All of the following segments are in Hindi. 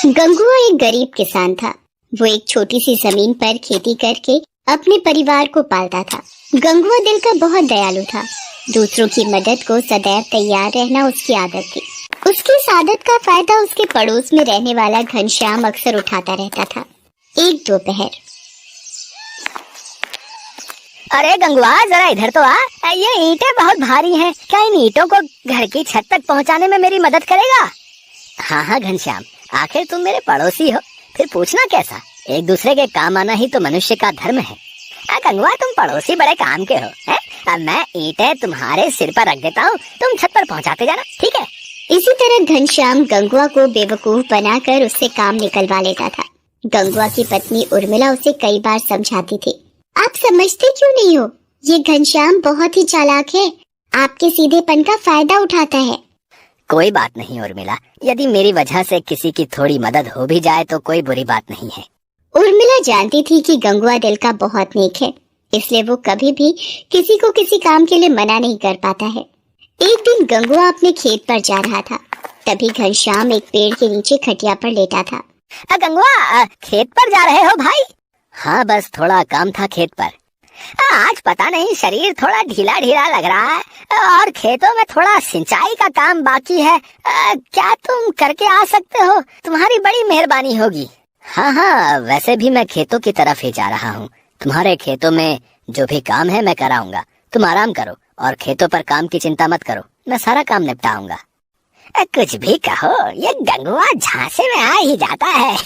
गंगुआ एक गरीब किसान था। वो एक छोटी सी जमीन पर खेती करके अपने परिवार को पालता था। गंगुआ दिल का बहुत दयालु था। दूसरों की मदद को सदैव तैयार रहना उसकी आदत थी। उसकी इस आदत का फायदा उसके पड़ोस में रहने वाला घनश्याम अक्सर उठाता रहता था। एक दोपहर, अरे गंगुआ, जरा इधर तो आ। ये ईंटें बहुत भारी हैं। क्या इन ईंटों को घर की छत तक पहुंचाने में मेरी मदद करेगा? हाँ हाँ घनश्याम, आखिर तुम मेरे पड़ोसी हो, फिर पूछना कैसा। एक दूसरे के काम आना ही तो मनुष्य का धर्म है। गंगुआ, तुम पड़ोसी बड़े काम के हो। अब मैं ईंटें तुम्हारे सिर पर रख देता हूँ, तुम छत पर पहुँचाते जाना, ठीक है? इसी तरह घनश्याम गंगुआ को बेवकूफ बनाकर उससे काम निकलवा लेता था। गंगुआ की पत्नी उर्मिला उसे कई बार समझाती थी, आप समझते क्यों नहीं हो? ये घनश्याम बहुत ही चालाक है, आपके सीधेपन का फायदा उठाता है। कोई बात नहीं उर्मिला, यदि मेरी वजह से किसी की थोड़ी मदद हो भी जाए तो कोई बुरी बात नहीं है। उर्मिला जानती थी कि गंगुआ दिल का बहुत नेक है, इसलिए वो कभी भी किसी को किसी काम के लिए मना नहीं कर पाता है। एक दिन गंगुआ अपने खेत पर जा रहा था, तभी घनश्याम एक पेड़ के नीचे खटिया पर लेटा था। गंगुआ, खेत पर जा रहे हो भाई? हाँ, बस थोड़ा काम था खेत पर। आज पता नहीं शरीर थोड़ा ढीला ढीला लग रहा है और खेतों में थोड़ा सिंचाई का काम बाकी है। क्या तुम करके आ सकते हो? तुम्हारी बड़ी मेहरबानी होगी। हाँ हाँ, वैसे भी मैं खेतों की तरफ ही जा रहा हूँ। तुम्हारे खेतों में जो भी काम है मैं कराऊंगा। तुम आराम करो और खेतों पर काम की चिंता मत करो, मैं सारा काम निपटाऊंगा। कुछ भी कहो, ये गंगुआ झांसे में आ ही जाता है।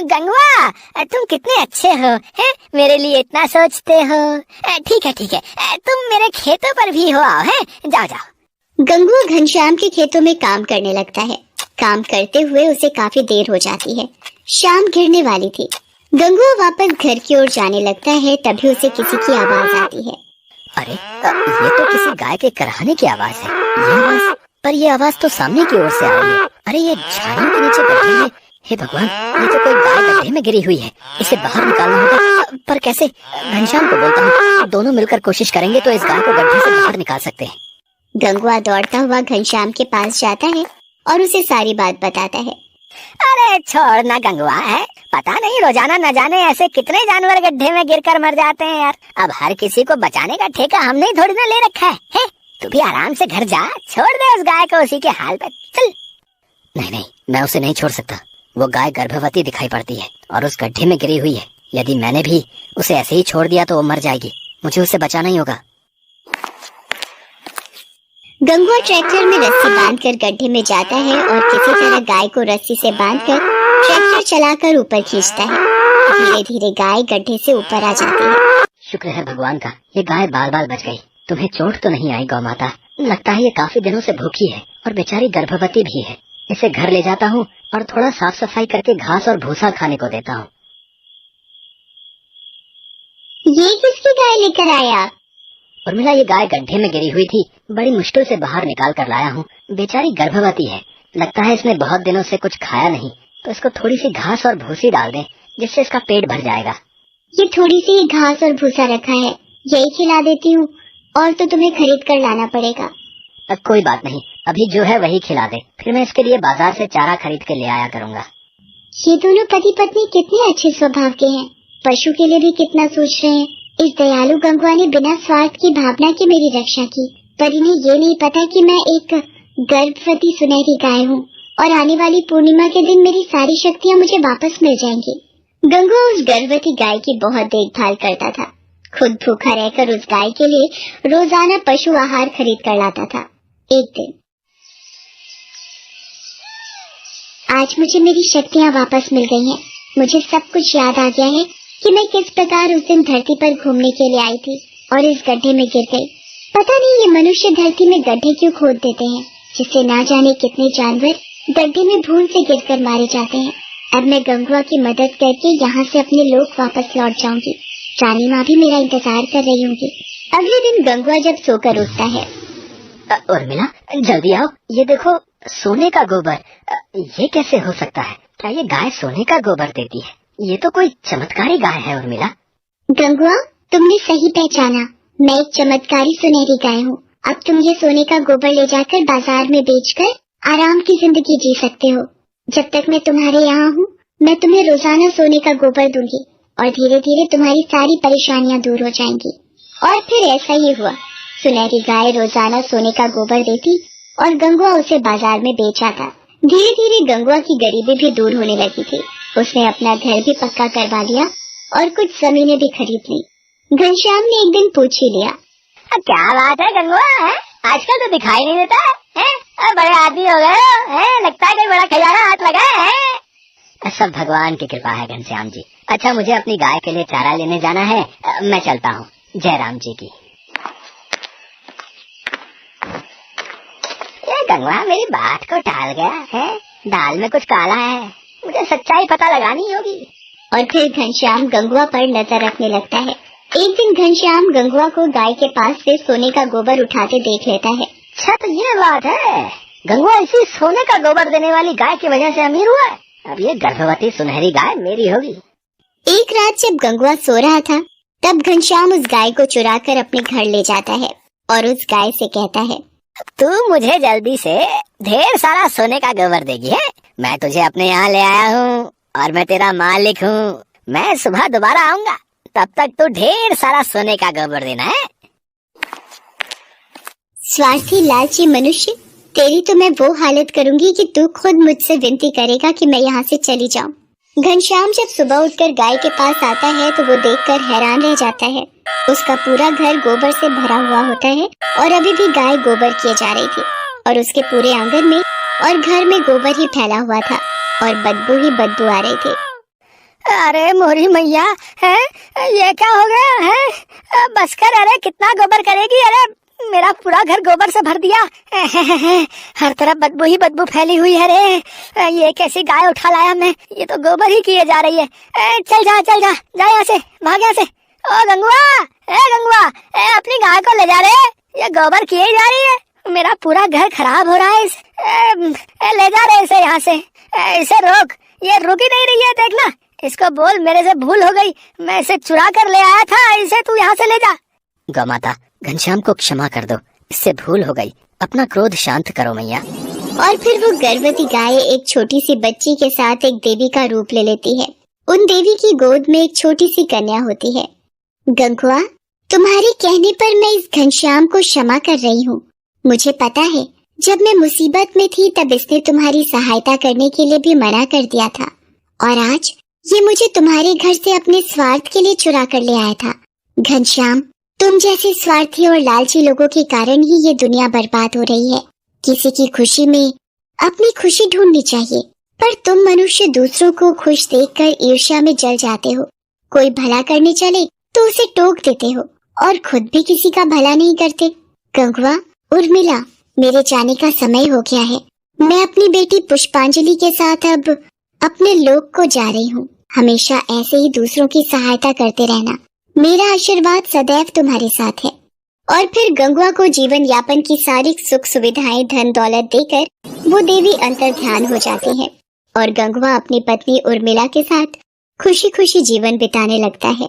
गंगुआ, तुम कितने अच्छे हो, हैं? मेरे लिए इतना सोचते हो। ठीक है ठीक है, तुम मेरे खेतों पर भी हो आओ, हैं? जाओ जाओ। गंगुआ घनश्याम के खेतों में काम करने लगता है। काम करते हुए उसे काफी देर हो जाती है। शाम घिरने वाली थी। गंगुआ वापस घर की ओर जाने लगता है, तभी उसे किसी की आवाज आती है। अरे, ये तो किसी गाय के कराहने की आवाज है। ये आवाज, पर ये आवाज तो सामने की ओर से आ रही है। अरे, ये झाड़ियों के नीचे गड्ढे में। हे भगवान, ये तो कोई गाय गड्ढे में गिरी हुई है। इसे बाहर निकालना होगा, पर कैसे? घनश्याम को बोलता हूँ, दोनों मिलकर कोशिश करेंगे तो इस गाय को गड्ढे से बाहर निकाल सकते हैं। गंगुआ दौड़ता हुआ घनश्याम के पास जाता है और उसे सारी बात बताता है। अरे छोड़ ना गंगुआ, है पता नहीं रोजाना न जाने ऐसे कितने जानवर गड्ढे में गिरकर मर जाते हैं यार। अब हर किसी को बचाने का ठेका हमने ही थोड़ी ना ले रखा है? तू भी आराम से घर जा, छोड़ दे उस गाय को उसी के हाल पे, चल। नहीं नहीं, मैं उसे नहीं छोड़ सकता। वो गाय गर्भवती दिखाई पड़ती है और उस गड्ढे में गिरी हुई है। यदि मैंने भी उसे ऐसे ही छोड़ दिया तो वो मर जाएगी। मुझे उसे बचाना ही होगा। गंगुआ ट्रैक्टर में रस्सी बांधकर गड्ढे में जाता है और किसी तरह गाय को रस्सी से बांधकर ट्रैक्टर चलाकर ऊपर खींचता है। धीरे धीरे गाय गड्ढे से ऊपर आ जाती है। शुक्र है भगवान का, ये गाय बाल बाल बच गई। तुम्हें चोट तो नहीं आई गौ माता? लगता है ये काफी दिनों से भूखी है और बेचारी गर्भवती भी है। इसे घर ले जाता हूँ और थोड़ा साफ सफाई करके घास और भूसा खाने को देता हूँ। ये किसकी गाय लेकर आया? उर्मिला, ये गाय गड्ढे में गिरी हुई थी, बड़ी मुश्किल से बाहर निकाल कर लाया हूँ। बेचारी गर्भवती है, लगता है इसने बहुत दिनों से कुछ खाया नहीं, तो इसको थोड़ी सी घास और भूसी डाल दें, जिससे इसका पेट भर जाएगा। ये थोड़ी सी घास और भूसा रखा है, यही खिला देती हूँ, और तो तुम्हें खरीद कर लाना पड़ेगा। कोई बात नहीं, अभी जो है वही खिला दे, फिर मैं इसके लिए बाजार से चारा खरीद के ले आया करूँगा। ये दोनों पति पत्नी कितने अच्छे स्वभाव के हैं, पशु के लिए भी कितना सोच रहे हैं। इस दयालु गंगुआ ने बिना स्वार्थ की भावना की मेरी रक्षा की, पर इन्हें ये नहीं पता कि मैं एक गर्भवती सुनहरी गाय हूँ और आने वाली पूर्णिमा के दिन मेरी सारी शक्तियाँ मुझे वापस मिल जाएंगी। गंगुआ उस गर्भवती गाय की बहुत देखभाल करता था। खुद भूखा रहकर उस गाय के लिए रोजाना पशु आहार खरीद कर लाता था। एक दिन, आज मुझे मेरी शक्तियाँ वापस मिल गई हैं। मुझे सब कुछ याद आ गया है कि मैं किस प्रकार उस दिन धरती पर घूमने के लिए आई थी और इस गड्ढे में गिर गई। पता नहीं ये मनुष्य धरती में गड्ढे क्यों खोद देते हैं, जिससे ना जाने कितने जानवर गड्ढे में भूल से गिरकर मारे जाते हैं। अब मैं गंगुआ की मदद करके यहाँ से अपने लोक वापस लौट जाऊंगी। रानी माँ भी मेरा इंतजार कर रही होंगी। अगले दिन गंगुआ जब सोकर उठता है। उर्मिला, जल्दी आओ, ये देखो सोने का गोबर। ये कैसे हो सकता है? क्या ये गाय सोने का गोबर देती है? ये तो कोई चमत्कारी गाय है उर्मिला। गंगुआ, तुमने सही पहचाना, मैं एक चमत्कारी सुनहरी गाय हूँ। अब तुम ये सोने का गोबर ले जाकर बाजार में बेचकर आराम की जिंदगी जी सकते हो। जब तक मैं तुम्हारे यहाँ हूँ मैं तुम्हें रोजाना सोने का गोबर दूंगी और धीरे धीरे तुम्हारी सारी परेशानियाँ दूर हो जाएंगी। और फिर ऐसा ही हुआ। सुनहरी गाय रोजाना सोने का गोबर देती और गंगुआ उसे बाजार में बेच आता। धीरे धीरे गंगुआ की गरीबी भी दूर होने लगी थी। उसने अपना घर भी पक्का करवा लिया और कुछ जमीनें भी खरीद ली। घनश्याम ने एक दिन पूछ ही लिया, क्या बात है गंगुआ, आजकल तो दिखाई नहीं देता है? बड़े आदमी हो गए हो, लगता है कोई बड़ा खजाना हाथ लगा है। सब भगवान की कृपा है घनश्याम जी। अच्छा, मुझे अपनी गाय के लिए चारा लेने जाना है, मैं चलता हूँ। जय राम जी की। ये गंगुआ मेरी बात को टाल गया है, दाल में कुछ काला है, मुझे सच्चाई पता लगानी होगी। और फिर घनश्याम गंगुआ पर नजर रखने लगता है। एक दिन घनश्याम गंगुआ को गाय के पास से सोने का गोबर उठाते देख लेता है। अच्छा, तो ये बात है, गंगुआ इसी सोने का गोबर देने वाली गाय की वजह से अमीर हुआ है। अब ये गर्भवती सुनहरी गाय मेरी होगी। एक रात जब गंगुआ सो रहा था तब घनश्याम उस गाय को चुरा कर अपने घर ले जाता है और उस गाय से कहता है, तू मुझे जल्दी से ढेर सारा सोने का गोबर देगी है? मैं तुझे अपने यहाँ ले आया हूँ और मैं तेरा मालिक हूँ। मैं सुबह दोबारा आऊंगा, तब तक तू ढेर सारा सोने का गोबर देना है। स्वार्थी लालची मनुष्य, तेरी तो मैं वो हालत करूंगी कि तू खुद मुझसे विनती करेगा कि मैं यहाँ से चली जाऊँ। घनश्याम जब सुबह उठकर गाय के पास आता है तो वो देखकर हैरान रह जाता है। उसका पूरा घर गोबर से भरा हुआ होता है और अभी भी गाय गोबर किए जा रही थी और उसके पूरे आंगन में और घर में गोबर ही फैला हुआ था और बदबू ही बदबू आ रही थी। अरे मोरी मैया, है ये क्या हो गया है? बस कर, अरे कितना गोबर करेगी? अरे मेरा पूरा घर गोबर से भर दिया। हर तरफ बदबू ही बदबू फैली हुई है। रे ये कैसी गाय उठा लाया मैं, ये तो गोबर ही किए जा रही है। चल जा चल जा, जा यहाँ से, भाग यहाँ से। ओ गंगुआ, गंगुआ, अपनी गाय को ले जा रे, ये गोबर किए जा रही है, मेरा पूरा घर खराब हो रहा है। ले जा रहे इसे यहाँ से, इसे रोक, ये रुक ही नहीं रही है, देखना। इसको बोल मेरे से भूल हो गई, मैं इसे चुरा कर ले आया था, इसे तू यहाँ से ले जा। गौ माता, घनश्याम को क्षमा कर दो, इससे भूल हो गई, अपना क्रोध शांत करो मैया। और फिर वो गर्भवती गाय एक छोटी सी बच्ची के साथ एक देवी का रूप ले लेती है। उन देवी की गोद में एक छोटी सी कन्या होती है। गंगुआ, तुम्हारे कहने पर मैं इस घनश्याम को क्षमा कर रही हूँ। मुझे पता है जब मैं मुसीबत में थी तब इसने तुम्हारी सहायता करने के लिए भी मना कर दिया था और आज ये मुझे तुम्हारे घर से अपने स्वार्थ के लिए चुरा कर ले आया था। घनश्याम, तुम जैसे स्वार्थी और लालची लोगों के कारण ही ये दुनिया बर्बाद हो रही है। किसी की खुशी में अपनी खुशी ढूंढनी चाहिए, पर तुम मनुष्य दूसरों को खुश देखकर ईर्ष्या में जल जाते हो। कोई भला करने चले तो उसे टोक देते हो और खुद भी किसी का भला नहीं करते। गंगुआ, उर्मिला, मेरे जाने का समय हो गया है। मैं अपनी बेटी पुष्पांजलि के साथ अब अपने लोक को जा रही हूँ। हमेशा ऐसे ही दूसरों की सहायता करते रहना। मेरा आशीर्वाद सदैव तुम्हारे साथ है। और फिर गंगुआ को जीवन यापन की सारी सुख सुविधाएं धन दौलत देकर वो देवी अंतर ध्यान हो जाती है और गंगुआ अपनी पत्नी उर्मिला के साथ खुशी खुशी जीवन बिताने लगता है।